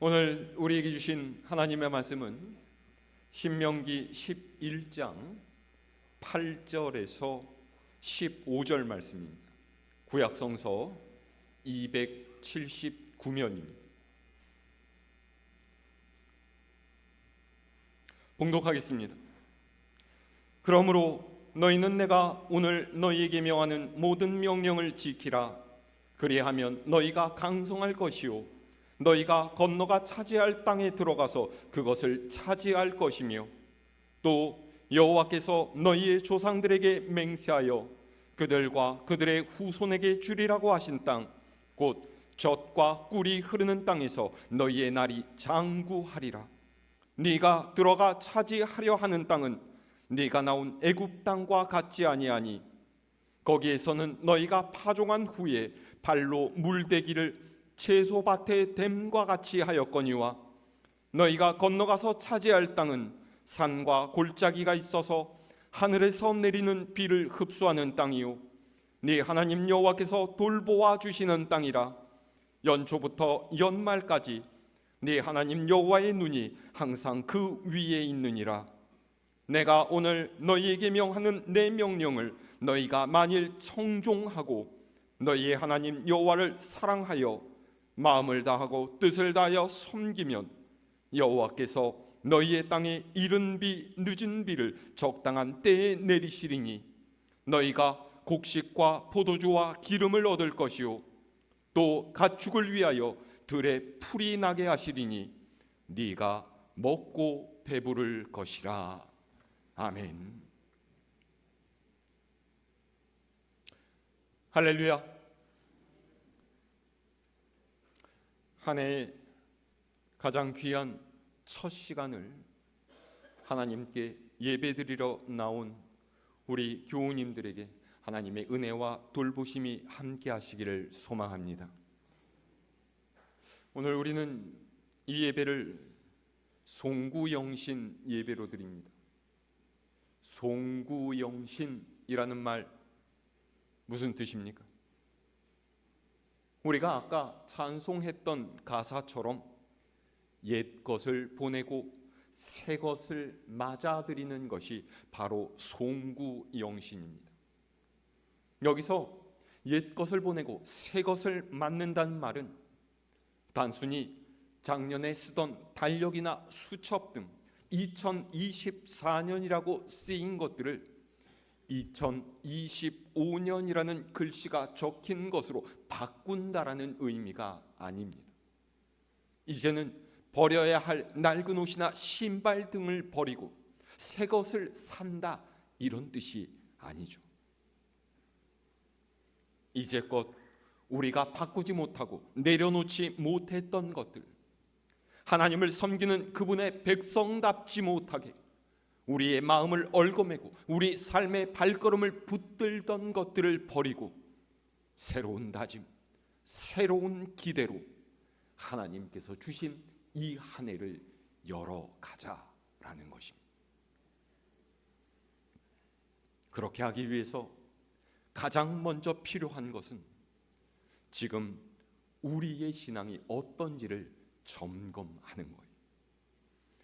오늘 우리에게 주신 하나님의 말씀은 신명기 11장 8절에서 15절 말씀입니다. 구약성서 279면입니다. 봉독하겠습니다. 그러므로 너희는 내가 오늘 너희에게 명하는 모든 명령을 지키라. 그리하면 너희가 강성할 것이요 너희가 건너가 차지할 땅에 들어가서 그것을 차지할 것이며, 또 여호와께서 너희의 조상들에게 맹세하여 그들과 그들의 후손에게 주리라고 하신 땅, 곧 젖과 꿀이 흐르는 땅에서 너희의 날이 장구하리라. 네가 들어가 차지하려 하는 땅은 네가 나온 애굽 땅과 같지 아니하니 거기에서는 너희가 파종한 후에 발로 물대기를 채소밭의 댐과 같이 하였거니와, 너희가 건너가서 차지할 땅은 산과 골짜기가 있어서 하늘에서 내리는 비를 흡수하는 땅이요 네 하나님 여호와께서 돌보아 주시는 땅이라. 연초부터 연말까지 네 하나님 여호와의 눈이 항상 그 위에 있느니라. 내가 오늘 너희에게 명하는 내 명령을 너희가 만일 청종하고 너희의 하나님 여호와를 사랑하여 마음을 다하고 뜻을 다하여 섬기면, 여호와께서 너희의 땅에 이른 비 늦은 비를 적당한 때에 내리시리니 너희가 곡식과 포도주와 기름을 얻을 것이요 또 가축을 위하여 들에 풀이 나게 하시리니 네가 먹고 배부를 것이라. 아멘. 할렐루야. 한 해의 가장 귀한 첫 시간을 하나님께 예배드리러 나온 우리 교우님들에게 하나님의 은혜와 돌보심이 함께 하시기를 소망합니다. 오늘 우리는 이 예배를 송구영신 예배로 드립니다. 송구영신이라는 말 무슨 뜻입니까? 우리가 아까 찬송했던 가사처럼 옛 것을 보내고 새 것을 맞아들이는 것이 바로 송구영신입니다. 여기서 옛 것을 보내고 새 것을 맞는다는 말은 단순히 작년에 쓰던 달력이나 수첩 등 2024년이라고 쓰인 것들을 2025년이라는 글씨가 적힌 것으로 바꾼다라는 의미가 아닙니다. 이제는 버려야 할 낡은 옷이나 신발 등을 버리고 새 것을 산다, 이런 뜻이 아니죠. 이제껏 우리가 바꾸지 못하고 내려놓지 못했던 것들, 하나님을 섬기는 그분의 백성답지 못하게 우리의 마음을 얽어매고 우리 삶의 발걸음을 붙들던 것들을 버리고 새로운 다짐, 새로운 기대로 하나님께서 주신 이 한 해를 열어가자라는 것입니다. 그렇게 하기 위해서 가장 먼저 필요한 것은 지금 우리의 신앙이 어떤지를 점검하는 거예요.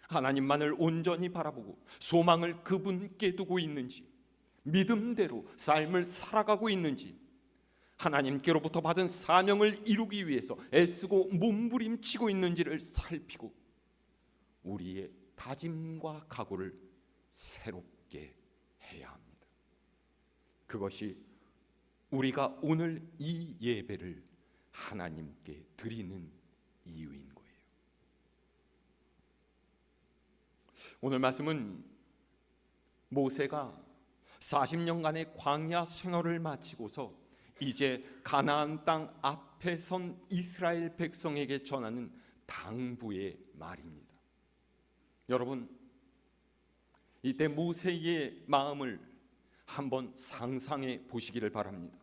하나님만을 온전히 바라보고 소망을 그분께 두고 있는지, 믿음대로 삶을 살아가고 있는지, 하나님께로부터 받은 사명을 이루기 위해서 애쓰고 몸부림치고 있는지를 살피고 우리의 다짐과 각오를 새롭게 해야 합니다. 그것이 우리가 오늘 이 예배를 하나님께 드리는 이유인 거예요. 오늘 말씀은 모세가 40년간의 광야 생활을 마치고서 이제 가나안 땅 앞에 선 이스라엘 백성에게 전하는 당부의 말입니다. 여러분, 이때 모세의 마음을 한번 상상해 보시기를 바랍니다.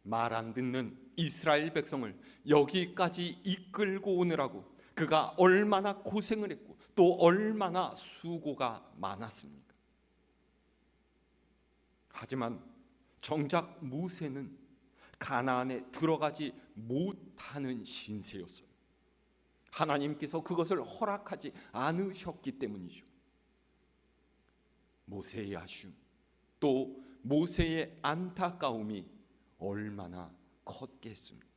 말 안 듣는 이스라엘 백성을 여기까지 이끌고 오느라고 그가 얼마나 고생을 했고 또 얼마나 수고가 많았습니까? 하지만 정작 모세는 가나안에 들어가지 못하는 신세였어요. 하나님께서 그것을 허락하지 않으셨기 때문이죠. 모세의 아쉬움, 또 모세의 안타까움이 얼마나 컸겠습니까?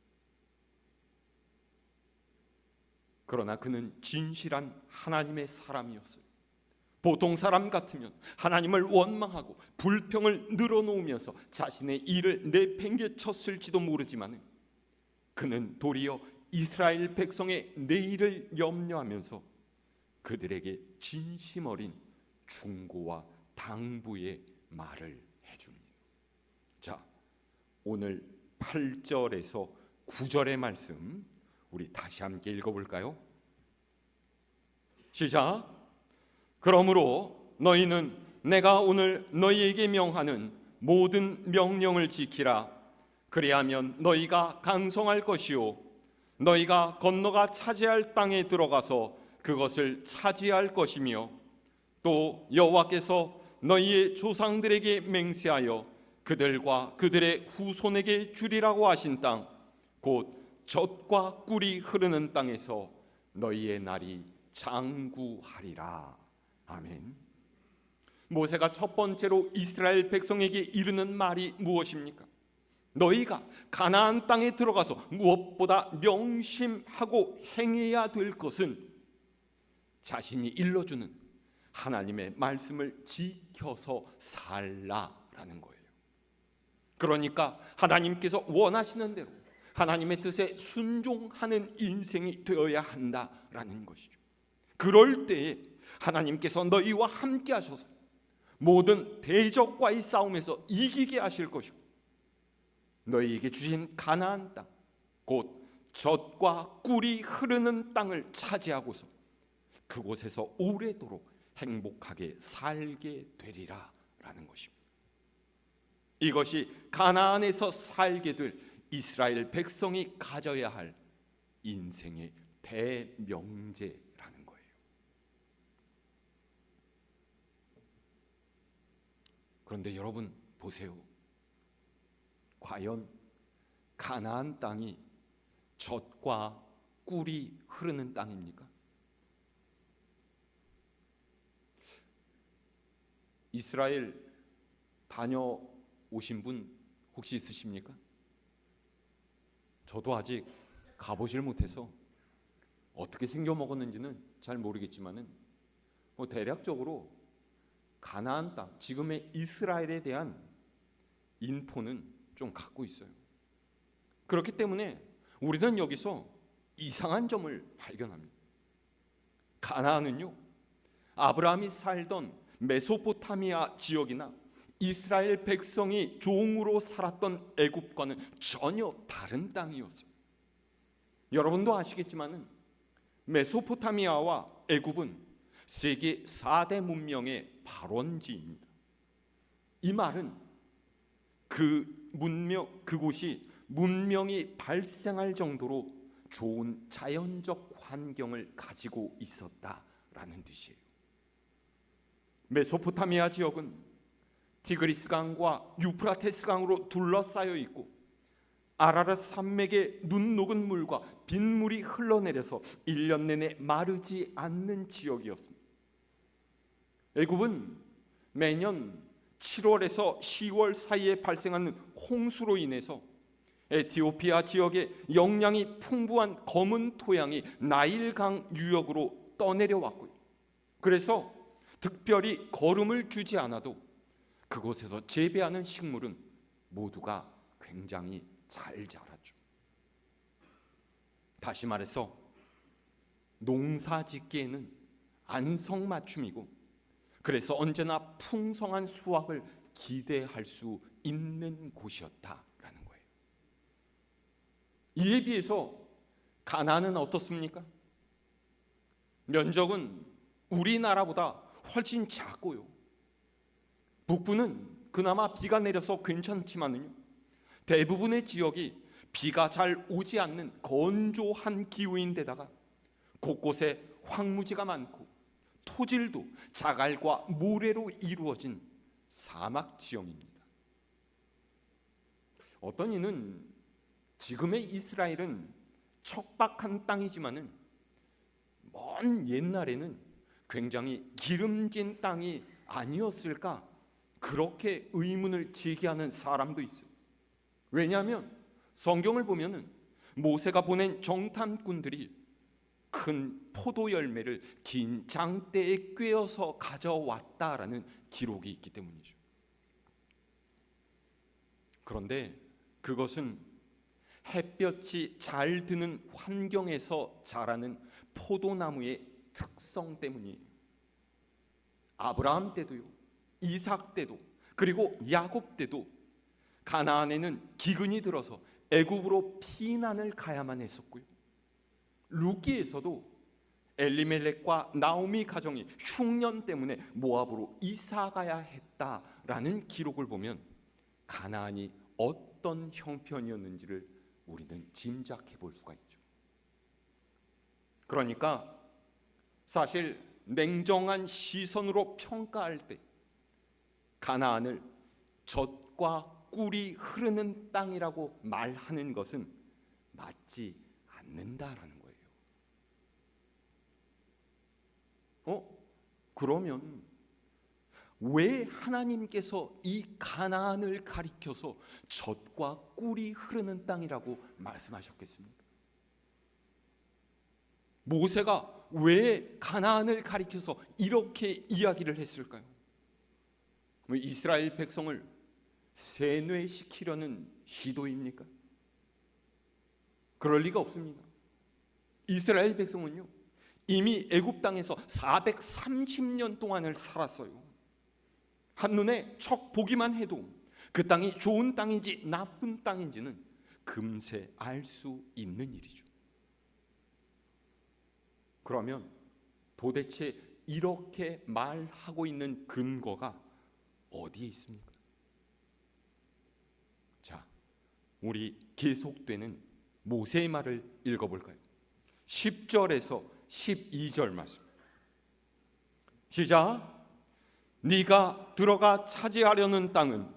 그러나 그는 진실한 하나님의 사람이었어요. 보통 사람 같으면 하나님을 원망하고 불평을 늘어놓으면서 자신의 일을 내팽개쳤을지도 모르지만 그는 도리어 이스라엘 백성의 내일을 염려하면서 그들에게 진심 어린 충고와 당부의 말을 해줍니다. 자, 오늘 8절에서 9절의 말씀 우리 다시 함께 읽어볼까요? 시작. 그러므로 너희는 내가 오늘 너희에게 명하는 모든 명령을 지키라. 그리하면 너희가 강성할 것이요 너희가 건너가 차지할 땅에 들어가서 그것을 차지할 것이며 또 여호와께서 너희의 조상들에게 맹세하여 그들과 그들의 후손에게 주리라고 하신 땅 곧 젖과 꿀이 흐르는 땅에서 너희의 날이 장구하리라. 아멘. 모세가 첫 번째로 이스라엘 백성에게 이르는 말이 무엇입니까? 너희가 가나안 땅에 들어가서 무엇보다 명심하고 행해야 될 것은 자신이 일러주는 하나님의 말씀을 지켜서 살라라는 거예요. 그러니까 하나님께서 원하시는 대로 하나님의 뜻에 순종하는 인생이 되어야 한다라는 것이죠. 그럴 때에 하나님께서 너희와 함께 하셔서 모든 대적과의 싸움에서 이기게 하실 것이고 너희에게 주신 가나안 땅 곧 젖과 꿀이 흐르는 땅을 차지하고서 그곳에서 오래도록 행복하게 살게 되리라 라는 것입니다. 이것이 가나안에서 살게 될 이스라엘 백성이 가져야 할 인생의 대명제라는 거예요. 그런데 여러분 보세요. 과연 가나안 땅이 젖과 꿀이 흐르는 땅입니까? 이스라엘 다녀오신 분 혹시 있으십니까? 저도 아직 가보질 못해서 어떻게 생겨 먹었는지는 잘 모르겠지만은 대략적으로 가나안 땅, 지금의 이스라엘에 대한 인포는 좀 갖고 있어요. 그렇기 때문에 우리는 여기서 이상한 점을 발견합니다. 가나안은요, 아브라함이 살던 메소포타미아 지역이나 이스라엘 백성이 종으로 살았던 애굽과는 전혀 다른 땅이었어요. 여러분도 아시겠지만은 메소포타미아와 애굽은 세계 4대 문명의 발원지입니다. 이 말은 그곳이 문명이 발생할 정도로 좋은 자연적 환경을 가지고 있었다라는 뜻이에요. 메소포타미아 지역은 티그리스 강과 유프라테스 강으로 둘러싸여 있고 아라랏 산맥의 눈 녹은 물과 빗물이 흘러내려서 1년 내내 마르지 않는 지역이었습니다. 애굽은 매년 7월에서 10월 사이에 발생하는 홍수로 인해서 에티오피아 지역의 영양이 풍부한 검은 토양이 나일강 유역으로 떠내려왔고요. 그래서 특별히 거름을 주지 않아도 그곳에서 재배하는 식물은 모두가 굉장히 잘 자라죠. 다시 말해서 농사 짓기에는 안성맞춤이고 그래서 언제나 풍성한 수확을 기대할 수 있는 곳이었다라는 거예요. 이에 비해서 가나안은 어떻습니까? 면적은 우리나라보다 훨씬 작고요. 북부는 그나마 비가 내려서 괜찮지만요, 대부분의 지역이 비가 잘 오지 않는 건조한 기후인데다가 곳곳에 황무지가 많고 토질도 자갈과 모래로 이루어진 사막 지형입니다. 어떤 이는 지금의 이스라엘은 척박한 땅이지만은 먼 옛날에는 굉장히 기름진 땅이 아니었을까, 그렇게 의문을 제기하는 사람도 있어요. 왜냐하면 성경을 보면은 모세가 보낸 정탐꾼들이 큰 포도 열매를 긴 장대에 꿰어서 가져왔다라는 기록이 있기 때문이죠. 그런데 그것은 햇볕이 잘 드는 환경에서 자라는 포도나무의 특성 때문이에요. 아브라함 때도요, 이삭 때도, 그리고 야곱 때도 가나안에는 기근이 들어서 애굽으로 피난을 가야만 했었고요, 룻기에서도 엘리멜렉과 나오미 가정이 흉년 때문에 모압으로 이사 가야 했다라는 기록을 보면 가나안이 어떤 형편이었는지를 우리는 짐작해 볼 수가 있죠. 그러니까 사실 냉정한 시선으로 평가할 때 가나안을 젖과 꿀이 흐르는 땅이라고 말하는 것은 맞지 않는다라는 거예요. 그러면 왜 하나님께서 이 가나안을 가리켜서 젖과 꿀이 흐르는 땅이라고 말씀하셨겠습니까? 모세가 왜 가나안을 가리켜서 이렇게 이야기를 했을까요? 이스라엘 백성을 세뇌시키려는 시도입니까? 그럴 리가 없습니다. 이스라엘 백성은요, 이미 애굽 땅에서 430년 동안을 살았어요. 한눈에 척 보기만 해도 그 땅이 좋은 땅인지 나쁜 땅인지는 금세 알 수 있는 일이죠. 그러면 도대체 이렇게 말하고 있는 근거가 어디에 있습니까? 자, 우리 계속되는 모세의 말을 읽어볼까요? 10절에서 12절 말씀. 시작. 네가 들어가 차지하려는 땅은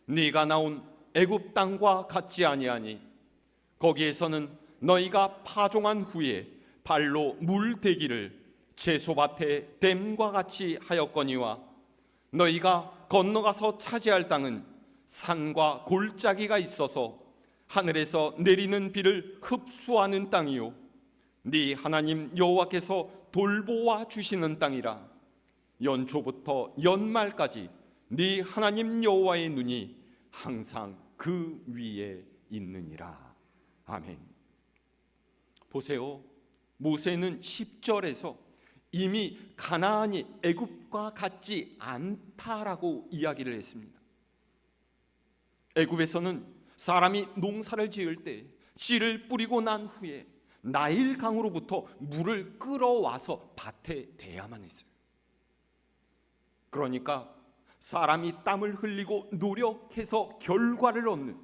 네가 나온 애굽 땅과 같지 아니하니 거기에서는 너희가 파종한 후에 발로 물대기를 채소밭에 댐과 같이 하였거니와 너희가 건너가서 차지할 땅은 산과 골짜기가 있어서 하늘에서 내리는 비를 흡수하는 땅이요 네 하나님 여호와께서 돌보아 주시는 땅이라. 연초부터 연말까지 네 하나님 여호와의 눈이 항상 그 위에 있느니라. 아멘. 보세요. 모세는 10절에서 이미 가나안이 애굽과 같지 않다라고 이야기를 했습니다. 애굽에서는 사람이 농사를 지을 때 씨를 뿌리고 난 후에 나일 강으로부터 물을 끌어와서 밭에 대야만 했어요. 그러니까 사람이 땀을 흘리고 노력해서 결과를 얻는,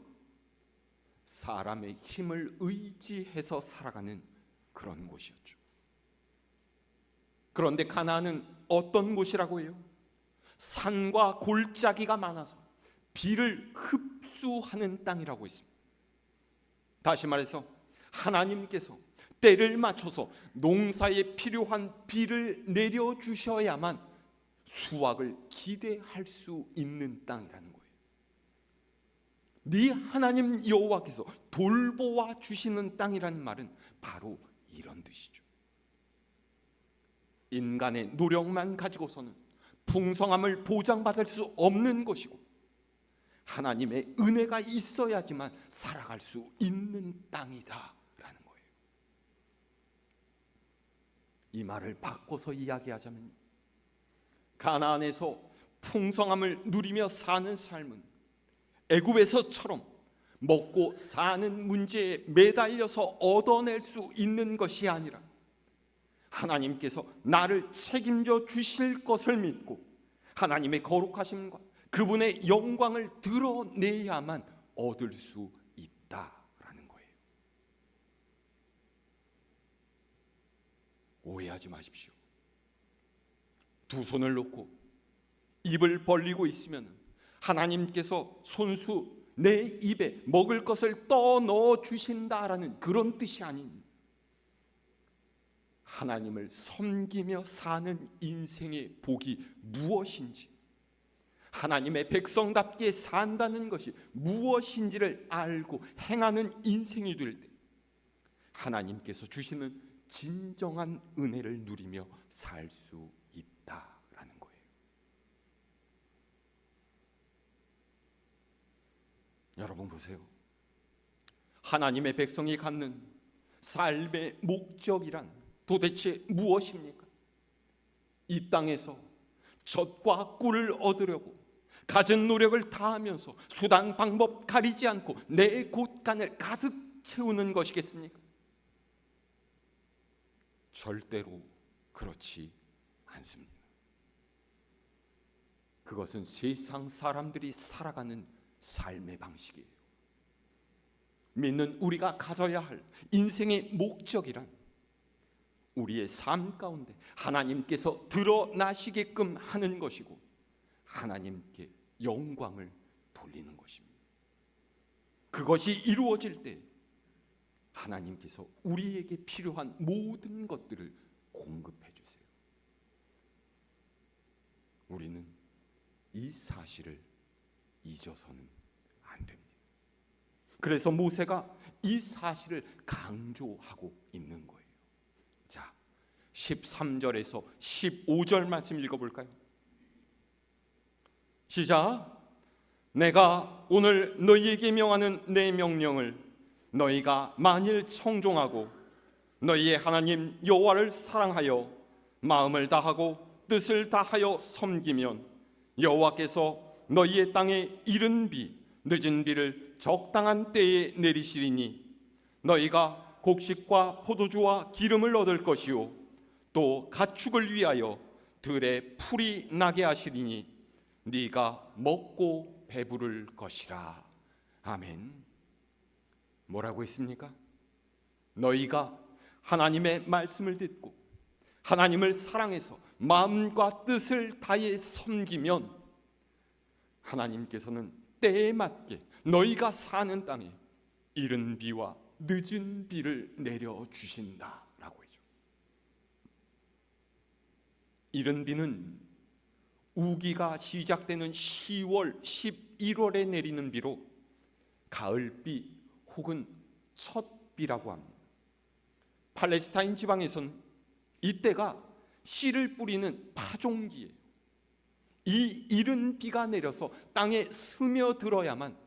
사람의 힘을 의지해서 살아가는 그런 곳이었죠. 그런데 가나안은 어떤 곳이라고 해요? 산과 골짜기가 많아서 비를 흡수하는 땅이라고 했습니다. 다시 말해서 하나님께서 때를 맞춰서 농사에 필요한 비를 내려주셔야만 수확을 기대할 수 있는 땅이라는 거예요. 네 하나님 여호와께서 돌보아 주시는 땅이라는 말은 바로 이런 뜻이죠. 인간의 노력만 가지고서는 풍성함을 보장받을 수 없는 것이고 하나님의 은혜가 있어야지만 살아갈 수 있는 땅이다라는 거예요. 이 말을 바꿔서 이야기하자면 가나안에서 풍성함을 누리며 사는 삶은 애굽에서처럼 먹고 사는 문제에 매달려서 얻어낼 수 있는 것이 아니라 하나님께서 나를 책임져 주실 것을 믿고 하나님의 거룩하심과 그분의 영광을 드러내야만 얻을 수 있다라는 거예요. 오해하지 마십시오. 두 손을 놓고 입을 벌리고 있으면 하나님께서 손수 내 입에 먹을 것을 떠넣어 주신다라는 그런 뜻이 아닙니다. 하나님을 섬기며 사는 인생의 복이 무엇인지, 하나님의 백성답게 산다는 것이 무엇인지를 알고 행하는 인생이 될 때 하나님께서 주시는 진정한 은혜를 누리며 살 수 있다라는 거예요. 여러분 보세요. 하나님의 백성이 갖는 삶의 목적이란 도대체 무엇입니까? 이 땅에서 젖과 꿀을 얻으려고 가진 노력을 다하면서 수단 방법 가리지 않고 내 곳간을 가득 채우는 것이겠습니까? 절대로 그렇지 않습니다. 그것은 세상 사람들이 살아가는 삶의 방식이에요. 믿는 우리가 가져야 할 인생의 목적이란 우리의 삶 가운데 하나님께서 드러나시게끔 하는 것이고 하나님께 영광을 돌리는 것입니다. 그것이 이루어질 때 하나님께서 우리에게 필요한 모든 것들을 공급해 주세요. 우리는 이 사실을 잊어서는 안 됩니다. 그래서 모세가 이 사실을 강조하고 있는 거예요. 자, 13절에서 15절 말씀 읽어볼까요? 시작. 내가 오늘 너희에게 명하는 내 명령을 너희가 만일 청종하고 너희의 하나님 여호와를 사랑하여 마음을 다하고 뜻을 다하여 섬기면 여호와께서 너희의 땅에 이른 비 늦은 비를 적당한 때에 내리시리니 너희가 곡식과 포도주와 기름을 얻을 것이요 또 가축을 위하여 들에 풀이 나게 하시리니 네가 먹고 배부를 것이라. 아멘. 뭐라고 했습니까? 너희가 하나님의 말씀을 듣고 하나님을 사랑해서 마음과 뜻을 다해 섬기면 하나님께서는 때에 맞게 너희가 사는 땅에 이른 비와 늦은 비를 내려주신다라고 했죠. 이른 비는 우기가 시작되는 10월, 11월에 내리는 비로 가을비 혹은 첫비라고 합니다. 팔레스타인 지방에서는 이때가 씨를 뿌리는 파종기예요. 이 이른 비가 내려서 땅에 스며들어야만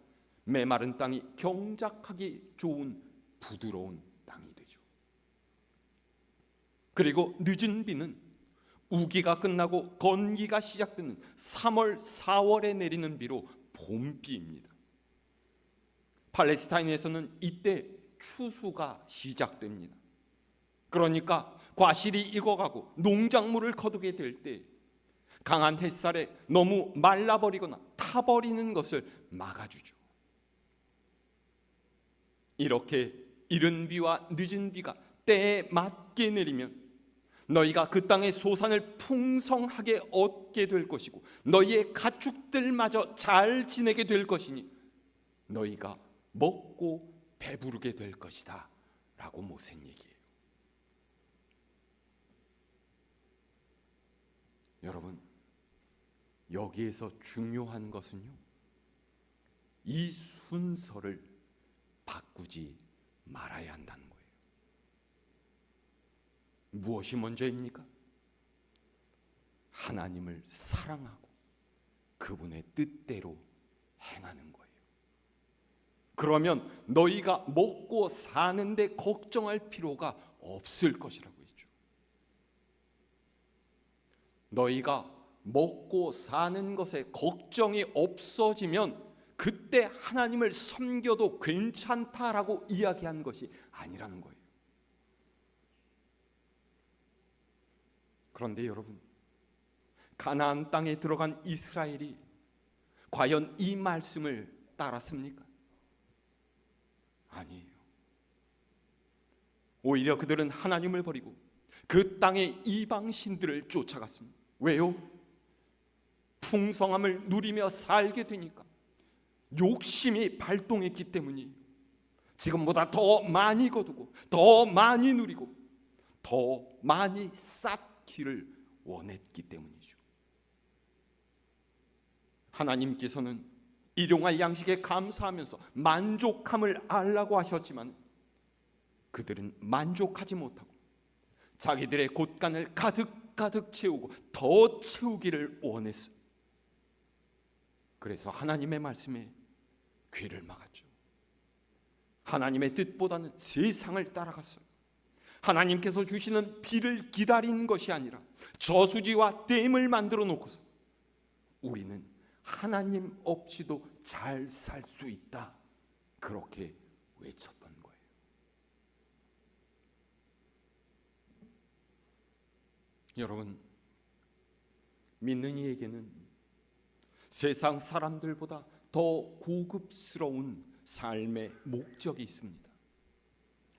메마른 땅이 경작하기 좋은 부드러운 땅이 되죠. 그리고 늦은 비는 우기가 끝나고 건기가 시작되는 3월, 4월에 내리는 비로 봄비입니다. 팔레스타인에서는 이때 추수가 시작됩니다. 그러니까 과실이 익어가고 농작물을 거두게 될 때 강한 햇살에 너무 말라버리거나 타버리는 것을 막아주죠. 이렇게 이른 비와 늦은 비가 때에 맞게 내리면 너희가 그 땅의 소산을 풍성하게 얻게 될 것이고 너희의 가축들마저 잘 지내게 될 것이니 너희가 먹고 배부르게 될 것이다 라고 모세는 얘기해요. 여러분, 여기에서 중요한 것은요, 이 순서를 바꾸지 말아야 한다는 거예요. 무엇이 먼저입니까? 하나님을 사랑하고 그분의 뜻대로 행하는 거예요. 그러면 너희가 먹고 사는데 걱정할 필요가 없을 것이라고 했죠. 너희가 먹고 사는 것에 걱정이 없어지면 그때 하나님을 섬겨도 괜찮다라고 이야기한 것이 아니라는 거예요. 그런데 여러분, 가나안 땅에 들어간 이스라엘이 과연 이 말씀을 따랐습니까? 아니에요. 오히려 그들은 하나님을 버리고 그 땅의 이방 신들을 쫓아갔습니다. 왜요? 풍성함을 누리며 살게 되니까 욕심이 발동했기 때문이에요. 지금보다 더 많이 거두고 더 많이 누리고 더 많이 쌓기를 원했기 때문이죠. 하나님께서는 일용할 양식에 감사하면서 만족함을 알라고 하셨지만 그들은 만족하지 못하고 자기들의 곳간을 가득 채우고 더 채우기를 원했어요. 그래서 하나님의 말씀에 귀를 막았죠. 하나님의 뜻보다는 세상을 따라갔어요. 하나님께서 주시는 비를 기다린 것이 아니라 저수지와 댐을 만들어 놓고서 우리는 하나님 없이도 잘 살 수 있다, 그렇게 외쳤던 거예요. 여러분, 믿는 이에게는 세상 사람들보다 더 고급스러운 삶의 목적이 있습니다.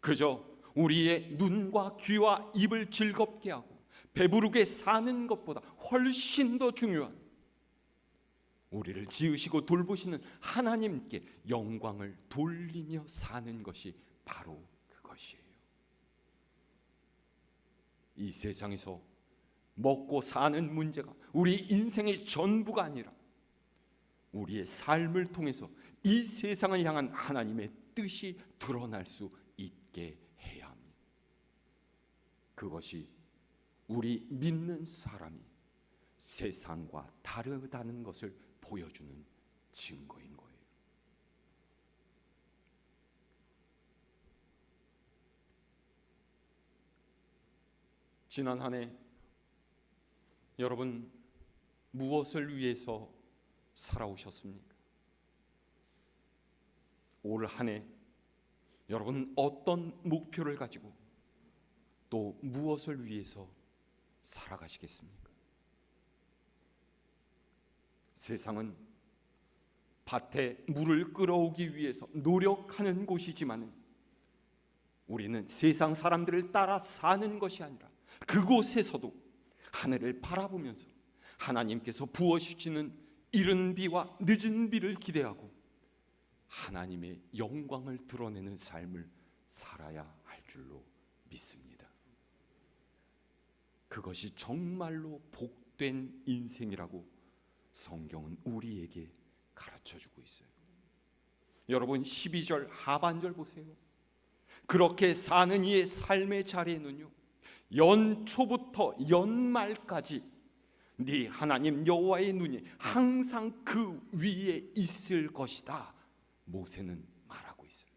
그저 우리의 눈과 귀와 입을 즐겁게 하고 배부르게 사는 것보다 훨씬 더 중요한 우리를 지으시고 돌보시는 하나님께 영광을 돌리며 사는 것이 바로 그것이에요. 이 세상에서 먹고 사는 문제가 우리 인생의 전부가 아니라 우리의 삶을 통해서 이 세상을 향한 하나님의 뜻이 드러날 수 있게 해야 합니다. 그것이 우리 믿는 사람이 세상과 다르다는 것을 보여주는 증거인 거예요. 지난 한 해 여러분 무엇을 위해서 살아오셨습니까? 올 한 해 여러분 어떤 목표를 가지고 또 무엇을 위해서 살아가시겠습니까? 세상은 밭에 물을 끌어오기 위해서 노력하는 곳이지만 우리는 세상 사람들을 따라 사는 것이 아니라 그곳에서도 하늘을 바라보면서 하나님께서 부어주시는 이른 비와 늦은 비를 기대하고 하나님의 영광을 드러내는 삶을 살아야 할 줄로 믿습니다. 그것이 정말로 복된 인생이라고 성경은 우리에게 가르쳐주고 있어요. 여러분 12절 하반절 보세요. 그렇게 사는 이의 삶의 자리에는요, 연초부터 연말까지 네 하나님 여호와의 눈이 항상 그 위에 있을 것이다, 모세는 말하고 있어요.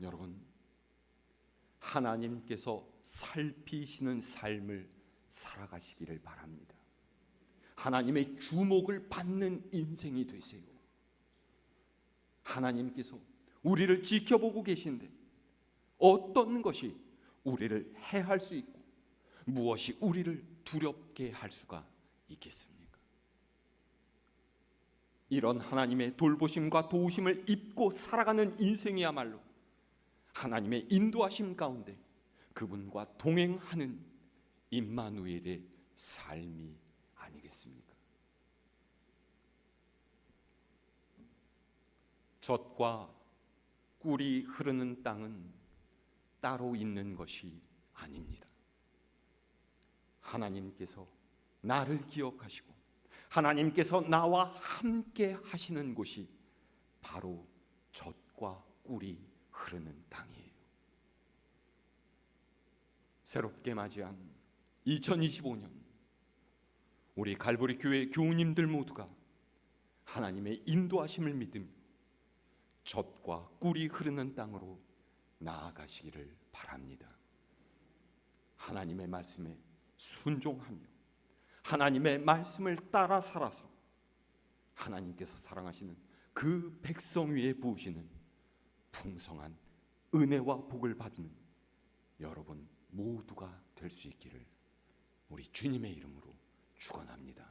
여러분, 하나님께서 살피시는 삶을 살아가시기를 바랍니다. 하나님의 주목을 받는 인생이 되세요. 하나님께서 우리를 지켜보고 계신데 어떤 것이 우리를 해할 수 있고 무엇이 우리를 두렵게 할 수가 있겠습니까? 이런 하나님의 돌보심과 도우심을 입고 살아가는 인생이야말로 하나님의 인도하심 가운데 그분과 동행하는 임마누엘의 삶이 아니겠습니까? 젖과 꿀이 흐르는 땅은 따로 있는 것이 아닙니다. 하나님께서 나를 기억하시고 하나님께서 나와 함께 하시는 곳이 바로 젖과 꿀이 흐르는 땅이에요. 새롭게 맞이한 2025년 우리 갈보리 교회 교우님들 모두가 하나님의 인도하심을 믿으며 젖과 꿀이 흐르는 땅으로 나아가시기를 바랍니다. 하나님의 말씀에 순종하며 하나님의 말씀을 따라 살아서 하나님께서 사랑하시는 그 백성 위에 부으시는 풍성한 은혜와 복을 받는 여러분 모두가 될 수 있기를 우리 주님의 이름으로 축원합니다.